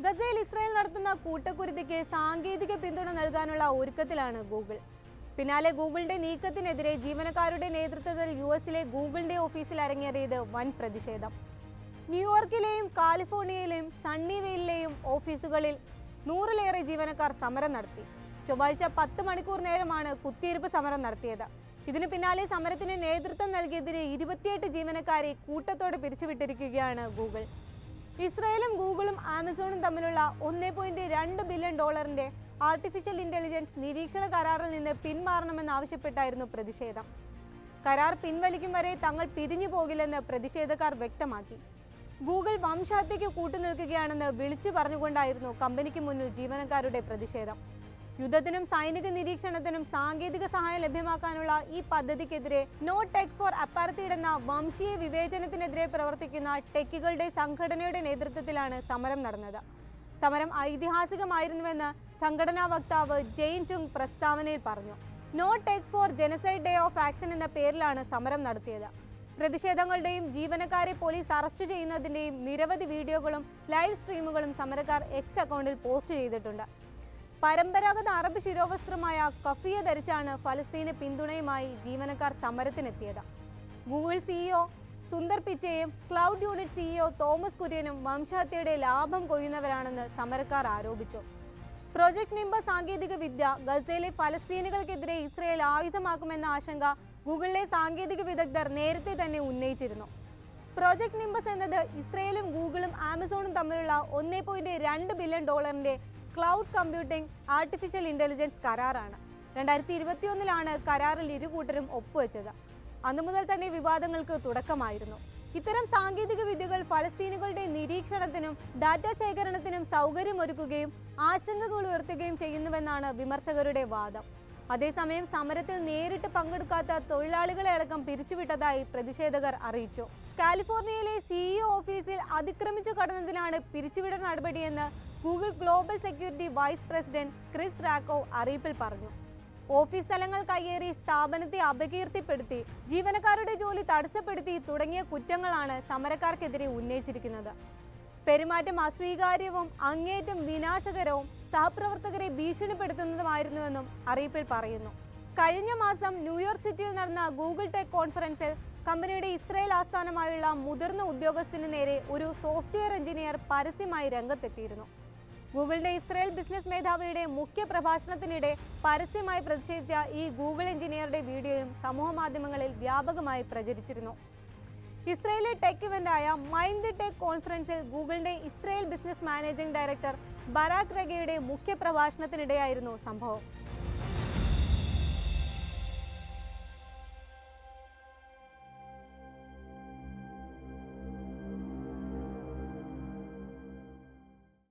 ഗസയിൽ ഇസ്രായേൽ നടത്തുന്ന കൂട്ടക്കുരുതിക്ക് സാങ്കേതിക പിന്തുണ നൽകാനുള്ള ഒരുക്കത്തിലാണ് ഗൂഗിൾ. പിന്നാലെ ഗൂഗിളിന്റെ നീക്കത്തിനെതിരെ ജീവനക്കാരുടെ നേതൃത്വത്തിൽ യുഎസിലെ ഗൂഗിളിന്റെ ഓഫീസിൽ അരങ്ങേറിയത് വൻ പ്രതിഷേധം. ന്യൂയോർക്കിലെയും കാലിഫോർണിയയിലെയും സണ്ണിവെയിലെയും ഓഫീസുകളിൽ 100-ലേറെ ജീവനക്കാർ സമരം നടത്തി. ചൊവ്വാഴ്ച 10 മണിക്കൂർ നേരമാണ് കുത്തിയിരിപ്പ് സമരം നടത്തിയത്. ഇതിന് പിന്നാലെ സമരത്തിന് നേതൃത്വം നൽകിയതിന് 28 ജീവനക്കാരെ കൂട്ടത്തോടെ പിരിച്ചുവിട്ടിരിക്കുകയാണ് ഗൂഗിൾ. ഇസ്രായേലും ഗൂഗിളും ആമസോണും തമ്മിലുള്ള $1.2 ബില്യൺ ആർട്ടിഫിഷ്യൽ ഇന്റലിജൻസ് നിരീക്ഷണ കരാറിൽ നിന്ന് പിന്മാറണമെന്നാവശ്യപ്പെട്ടായിരുന്നു പ്രതിഷേധം. കരാർ പിൻവലിക്കും വരെ തങ്ങൾ പിരിഞ്ഞു പോകില്ലെന്ന് പ്രതിഷേധക്കാർ വ്യക്തമാക്കി. ഗൂഗിൾ വംശഹത്യയ്ക്ക് കൂട്ടുനിൽക്കുകയാണെന്ന് വിളിച്ചു പറഞ്ഞുകൊണ്ടായിരുന്നു കമ്പനിക്ക് മുന്നിൽ ജീവനക്കാരുടെ പ്രതിഷേധം. യുദ്ധത്തിനും സൈനിക നിരീക്ഷണത്തിനും സാങ്കേതിക സഹായം ലഭ്യമാക്കാനുള്ള ഈ പദ്ധതിക്കെതിരെ നോ ടെക് ഫോർ അപ്പാർത്തൈഡ് എന്ന വംശീയ വിവേചനത്തിനെതിരെ പ്രവർത്തിക്കുന്ന ടെക്കുകളുടെ സംഘടനയുടെ നേതൃത്വത്തിലാണ് സമരം നടന്നത്. സമരം ഐതിഹാസികമായിരുന്നുവെന്ന് സംഘടനാ വക്താവ് ജെയിൻ ചുങ് പ്രസ്താവനയിൽ പറഞ്ഞു. No tech for genocide day of action എന്ന പേരിലാണ് സമരം നടത്തിയത്. പ്രതിഷേധങ്ങളുടെയും ജീവനക്കാരെ പോലീസ് അറസ്റ്റ് ചെയ്യുന്നതിന്റെയും നിരവധി വീഡിയോകളും ലൈവ് സ്ട്രീമുകളും സമരക്കാർ എക്സ് അക്കൗണ്ടിൽ പോസ്റ്റ് ചെയ്തിട്ടുണ്ട്. പരമ്പരാഗത അറബ് ശിരോവസ്ത്രമായ കഫിയ ധരിച്ചാണ് ഫലസ്തീന് പിന്തുണയുമായി ജീവനക്കാർ സമരത്തിനെത്തിയത്. ഗൂഗിൾ സിഇഒ സുന്ദർ പിച്ചയും ക്ലൗഡ് യൂണിറ്റ് സിഇഒ തോമസ് കുര്യനും വംശഹത്യയുടെ ലാഭം കൊയ്യുന്നവരാണെന്ന് സമരക്കാർ ആരോപിച്ചു. പ്രൊജക്ട് നിംബസ് സാങ്കേതിക വിദ്യ ഗസയിലെ ഫലസ്തീനുകൾക്കെതിരെ ഇസ്രായേൽ ആയുധമാക്കുമെന്ന ആശങ്ക ഗൂഗിളിലെ സാങ്കേതിക വിദഗ്ധർ നേരത്തെ തന്നെ ഉന്നയിച്ചിരുന്നു. പ്രൊജക്ട് നിംബസ് എന്നത് ഇസ്രായേലും ഗൂഗിളും ആമസോണും തമ്മിലുള്ള $1.2 billion cloud computing artificial intelligence കരാറാണ്. 2021 കരാറിൽ ഇരുകൂട്ടരും ഒപ്പുവെച്ചത്. അന്നു മുതൽ തന്നെ വിവാദങ്ങൾക്ക് തുടക്കമായിരുന്നു. ഇത്തരം സാങ്കേതിക വിദ്യകൾ ഫലസ്തീനുകളുടെ നിരീക്ഷണത്തിനും ഡാറ്റ ശേഖരണത്തിനും സൗകര്യമൊരുക്കുകയും ആശങ്കകൾ ഉയർത്തുകയും ചെയ്യുന്നുവെന്നാണ് വിമർശകരുടെ വാദം. അതേസമയം സമരത്തിൽ നേരിട്ട് പങ്കെടുക്കാത്ത തൊഴിലാളികളെ അടക്കം പിരിച്ചുവിട്ടതായി പ്രതിഷേധകർ അറിയിച്ചു. കാലിഫോർണിയയിലെ സിഇഒ ഓഫീസിൽ അതിക്രമിച്ചു കടന്നതിനാണ് പിരിച്ചുവിടൽ നടപടിയെന്ന് Google global security vice president Chris Rackow അറിയിപ്പിൽ പറഞ്ഞു. ഓഫീസ് സ്ഥലങ്ങൾ കയ്യേറി സ്ഥാപനത്തെ അപകീർത്തിപ്പെടുത്തി, ജീവനക്കാരുടെ ജോലി തടസ്സപ്പെടുത്തി തുടങ്ങിയ കുറ്റങ്ങളാണ് സമരക്കാർക്കെതിരെ ഉന്നയിച്ചിരിക്കുന്നത്. പെരുമാറ്റം അസ്വീകാര്യവും അങ്ങേയറ്റം വിനാശകരവും സഹപ്രവർത്തകരെ ഭീഷണിപ്പെടുത്തുന്നതുമായിരുന്നുവെന്നും അറിയിപ്പിൽ പറയുന്നു. കഴിഞ്ഞ മാസം ന്യൂയോർക്ക് സിറ്റിയിൽ നടന്ന ഗൂഗിൾ ടെക് കോൺഫറൻസിൽ കമ്പനിയുടെ ഇസ്രായേൽ ആസ്ഥാനമായുള്ള മുതിർന്ന ഉദ്യോഗസ്ഥന് നേരെ ഒരു സോഫ്റ്റ്വെയർ എഞ്ചിനീയർ പരസ്യമായി രംഗത്തെത്തിയിരുന്നു. ഗൂഗിളിന്റെ ഇസ്രായേൽ ബിസിനസ് മേധാവിയുടെ മുഖ്യ പ്രഭാഷണത്തിനിടെ പരസ്യമായി പ്രതിഷേധിച്ച ഈ ഗൂഗിൾ എഞ്ചിനീയറുടെ വീഡിയോയും സമൂഹമാധ്യമങ്ങളിൽ വ്യാപകമായി പ്രചരിച്ചിരുന്നു. ഇസ്രായേലിലെ ടെക് ഇവന്റായ മൈൻഡ് ദി ടെക് കോൺഫറൻസിൽ ഗൂഗിളിന്റെ ഇസ്രായേൽ ബിസിനസ് മാനേജിംഗ് ഡയറക്ടർ ബരാക് റഗയുടെ മുഖ്യ പ്രഭാഷണത്തിനിടെയായിരുന്നു സംഭവം.